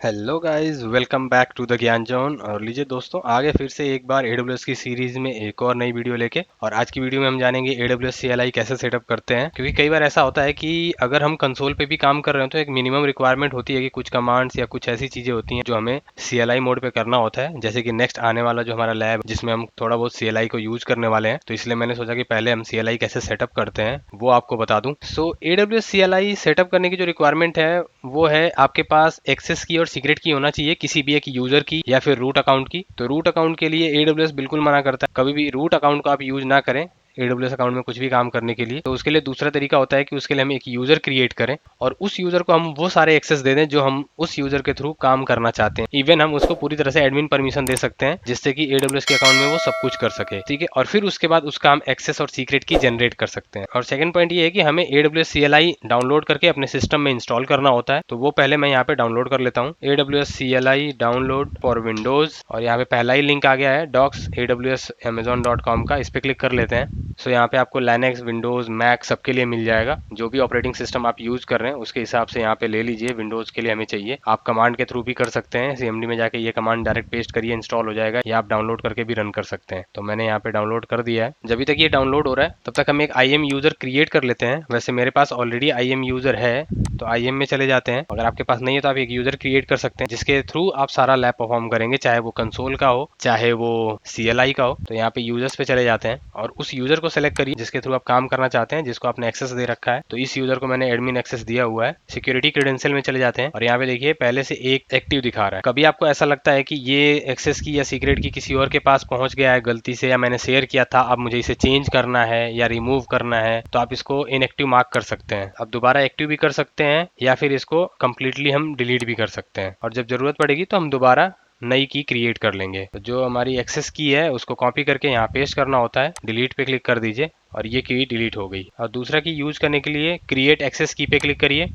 Hello guys, welcome back to the Gyan Zone. और लीजिए दोस्तों, आगे फिर से एक बार AWS की सीरीज में एक और नई वीडियो लेके। और आज की वीडियो में हम जानेंगे AWS CLI कैसे सेटअप करते हैं। क्योंकि कई बार ऐसा होता है कि अगर हम कंसोल पे भी काम कर रहे हो तो एक मिनिमम रिक्वायरमेंट होती है कि कुछ कमांड्स या कुछ ऐसी चीजें होती हैं जो हमें CLI मोड पे करना होता है। जैसे कि नेक्स्ट आने वाला जो हमारा लैब जिसमें हम थोड़ा बहुत CLI को यूज करने वाले हैं, तो इसलिए मैंने सोचा कि पहले हम CLI कैसे सेटअप करते हैं वो आपको बता दूं। सो AWS CLI सेटअप करने की जो रिक्वायरमेंट है वो है आपके पास एक्सेस की और सीक्रेट की होना चाहिए, किसी भी एक यूजर की या फिर रूट अकाउंट की। तो रूट अकाउंट के लिए AWS बिल्कुल मना करता है, कभी भी रूट अकाउंट को आप यूज ना करें AWS अकाउंट में कुछ भी काम करने के लिए। तो उसके लिए दूसरा तरीका होता है कि उसके लिए हम एक यूजर क्रिएट करें और उस यूजर को हम वो सारे एक्सेस दे दें जो हम उस यूजर के थ्रू काम करना चाहते हैं। इवन हम उसको पूरी तरह से एडमिन परमिशन दे सकते हैं जिससे कि AWS के अकाउंट में वो सब कुछ कर सके, ठीक है। और फिर उसके बाद उसका हम एक्सेस और सीक्रेट की जनरेट कर सकते हैं। और सेकंड पॉइंट ये है कि हमें AWS CLI डाउनलोड करके अपने सिस्टम में इंस्टॉल करना होता है। तो वो पहले मैं यहाँ पे डाउनलोड कर लेता हूँ, AWS CLI download for Windows. और यहाँ पे पहला ही लिंक आ गया है डॉक्स AWS amazon.com का, इस पे क्लिक कर लेते हैं। सो यहाँ पे आपको लिनक्स, विंडोज, मैक सबके लिए मिल जाएगा। जो भी ऑपरेटिंग सिस्टम आप यूज कर रहे हैं उसके हिसाब से यहाँ पे ले लीजिए। विंडोज के लिए हमें चाहिए, आप कमांड के थ्रू भी कर सकते हैं, CMD में जाके ये कमांड डायरेक्ट पेस्ट करिए, इंस्टॉल हो जाएगा, या आप डाउनलोड करके भी रन कर सकते हैं। तो मैंने यहाँ पे डाउनलोड कर दिया है। जब तक ये डाउनलोड हो रहा है तब तक हम एक IAM यूजर क्रिएट कर लेते हैं। वैसे मेरे पास ऑलरेडी IAM यूजर है, तो IAM में चले जाते हैं। अगर आपके पास नहीं है तो आप एक यूजर क्रिएट कर सकते हैं जिसके थ्रू आप सारा लैब परफॉर्म करेंगे, चाहे वो कंसोल का हो चाहे वो CLI का हो। तो यहाँ पे यूजर्स पे चले जाते हैं और उस यूजर को सेलेक्ट करिए जिसके थ्रू आप काम करना चाहते हैं, जिसको आपने एक्सेस दे रखा है। तो इस यूजर को मैंने एडमिन एक्सेस दिया हुआ है। सिक्योरिटी क्रेडेंशियल में चले जाते हैं और यहाँ पे देखिए पहले से एक एक्टिव दिखा रहा है। कभी आपको ऐसा लगता है कि ये एक्सेस की या सीक्रेट की किसी और के पास पहुंच गया है गलती से, या मैंने शेयर किया था, अब मुझे इसे चेंज करना है या रिमूव करना है, तो आप इसको इनएक्टिव मार्क कर सकते हैं। अब दोबारा एक्टिव भी कर सकते हैं या फिर इसको कंप्लीटली हम डिलीट भी कर सकते हैं। और जब जरूरत पड़ेगी तो हम दोबारा नई की क्रिएट कर लेंगे। तो जो हमारी एक्सेस की है उसको कॉपी करके यहाँ पेस्ट करना होता है, डिलीट पे क्लिक कर दीजिए और ये की डिलीट हो गई। और दूसरा की यूज करने के लिए क्रिएट एक्सेस की पे क्लिक करिए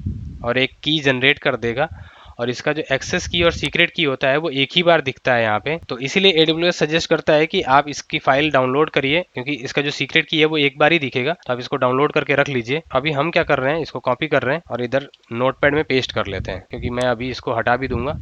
और एक की जनरेट कर देगा। और इसका जो एक्सेस की और सीक्रेट की होता है वो एक ही बार दिखता है यहाँ पे। तो इसीलिए AWS सजेस्ट करता है कि आप इसकी फाइल डाउनलोड करिए, क्योंकि इसका जो सीक्रेट की है वो एक बार ही दिखेगा। तो आप इसको डाउनलोड करके रख लीजिए। अभी हम क्या कर रहे हैं, इसको कॉपी कर रहे हैं और इधर नोटपैड में पेस्ट कर लेते हैं, क्योंकि मैं अभी इसको हटा भी दूंगा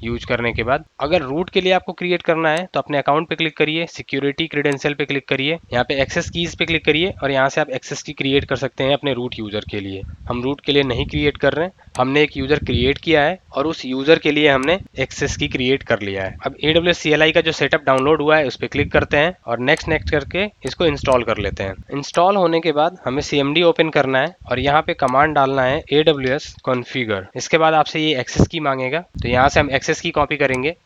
यूज करने के बाद। अगर रूट के लिए आपको क्रिएट करना है तो अपने अकाउंट पे क्लिक करिए, सिक्योरिटी क्रेडेंशियल पे क्लिक करिए, यहाँ पे एक्सेस कीज पे क्लिक करिए और यहाँ से आप एक्सेस की क्रिएट कर सकते हैं अपने रूट यूजर के लिए। हम रूट के लिए नहीं क्रिएट कर रहे हैं, हमने एक यूजर क्रिएट किया है और उस यूजर के लिए हमने एक्सेस की क्रिएट कर लिया है। अब AWS CLI का जो सेटअप डाउनलोड हुआ है उस पर क्लिक करते हैं और नेक्स्ट नेक्स्ट करके इसको इंस्टॉल कर लेते हैं। इंस्टॉल होने के बाद हमें CMD ओपन करना है और यहाँ पे कमांड डालना है AWS configure। इसके बाद आपसे ये एक्सेस की मांगेगा, तो यहाँ से हम एक्सेस की कॉपी करेंगे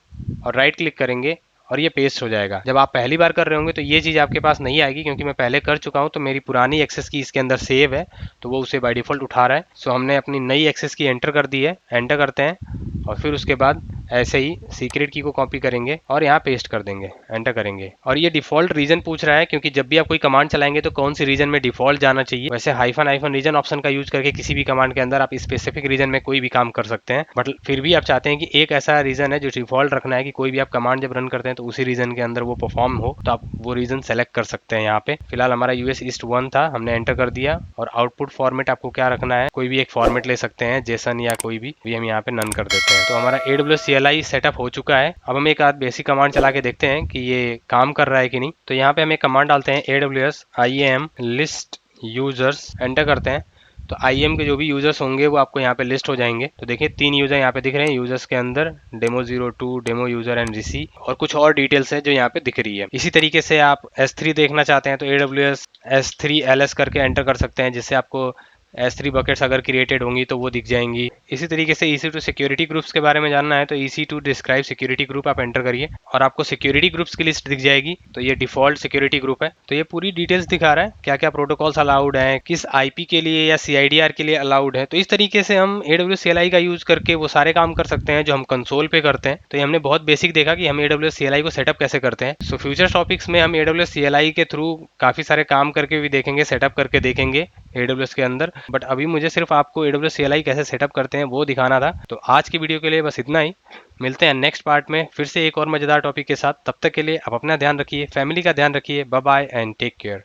और राइट क्लिक करेंगे और ये पेस्ट हो जाएगा। जब आप पहली बार कर रहे होंगे तो ये चीज़ आपके पास नहीं आएगी, क्योंकि मैं पहले कर चुका हूँ तो मेरी पुरानी एक्सेस की इसके अंदर सेव है, तो वो उसे बाय डिफ़ॉल्ट उठा रहा है। सो हमने अपनी नई एक्सेस की एंटर कर दी है, एंटर करते हैं और फिर उसके बाद ऐसे ही सीक्रेट की को कॉपी करेंगे और यहाँ पेस्ट कर देंगे, एंटर करेंगे। और ये डिफ़ॉल्ट रीजन पूछ रहा है, क्योंकि जब भी आप कोई कमांड चलाएंगे तो कौन सी रीजन में डिफ़ॉल्ट जाना चाहिए। वैसे हाइफन रीजन ऑप्शन का यूज करके किसी भी कमांड के अंदर आप स्पेसिफिक रीजन में कोई भी काम कर सकते हैं, बट फिर भी आप चाहते हैं कि एक ऐसा रीजन है जो डिफ़ॉल्ट रखना है कि कोई भी आप कमांड जब रन करते हैं तो उसी रीजन के अंदर वो परफॉर्म हो, तो आप वो रीजन सेलेक्ट कर सकते हैं। यहाँ पे फिलहाल हमारा US East 1 था, हमने एंटर कर दिया। और आउटपुट फॉर्मेट आपको क्या रखना है, कोई भी एक फॉर्मेट ले सकते हैं, जेसन या कोई भी हम यहाँ पे नन कर देते हैं। तो हमारा AWS CLI सेटअप हो चुका है। अब हम एक आध बेसिक कमांड चला के देखते हैं कि ये काम कर रहा है कि नहीं। तो यहाँ पे हम एक कमांड डालते हैं AWS IAM list users, enter करते हैं। तो IAM के जो भी यूजर्स होंगे वो आपको यहाँ पे लिस्ट हो जाएंगे। तो देखिए 3 यूजर यहाँ पे दिख रहे हैं यूजर्स के अंदर, Demo02, डेमो यूजर एंड ऋषि, और कुछ और डिटेल्स है जो यहाँ पे दिख रही है। इसी तरीके से आप S3 देखना चाहते हैं तो AWS S3 LS करके एंटर कर सकते हैं, जिससे आपको S3 बकेट्स अगर क्रिएटेड होंगी तो वो दिख जाएंगी। इसी तरीके से EC2 सिक्योरिटी ग्रुप्स के बारे में जानना है तो EC2 डिस्क्राइब सिक्योरिटी ग्रुप आप एंटर करिए और आपको सिक्योरिटी ग्रुप्स की लिस्ट दिख जाएगी। तो ये डिफॉल्ट सिक्योरिटी ग्रुप है। तो ये पूरी डिटेल्स दिखा रहा है क्या क्या प्रोटोकॉल्स अलाउड हैं, किस IP के लिए या CIDR के लिए अलाउड है। तो इस तरीके से हम AWS CLI का यूज करके वो सारे काम कर सकते हैं जो हम कंसोल पे करते हैं। तो ये हमने बहुत बेसिक देखा कि हम AWS CLI को सेटअप कैसे करते हैं। सो फ्यूचर टॉपिक्स में हम AWS CLI के थ्रू काफी सारे काम करके भी देखेंगे, सेटअप करके देखेंगे AWS के अंदर। बट अभी मुझे सिर्फ आपको AWS CLI कैसे सेटअप करते हैं वो दिखाना था। तो आज की वीडियो के लिए बस इतना ही। मिलते हैं नेक्स्ट पार्ट में फिर से एक और मजेदार टॉपिक के साथ। तब तक के लिए आप अपना ध्यान रखिए, फैमिली का ध्यान रखिए। Bye bye and take care.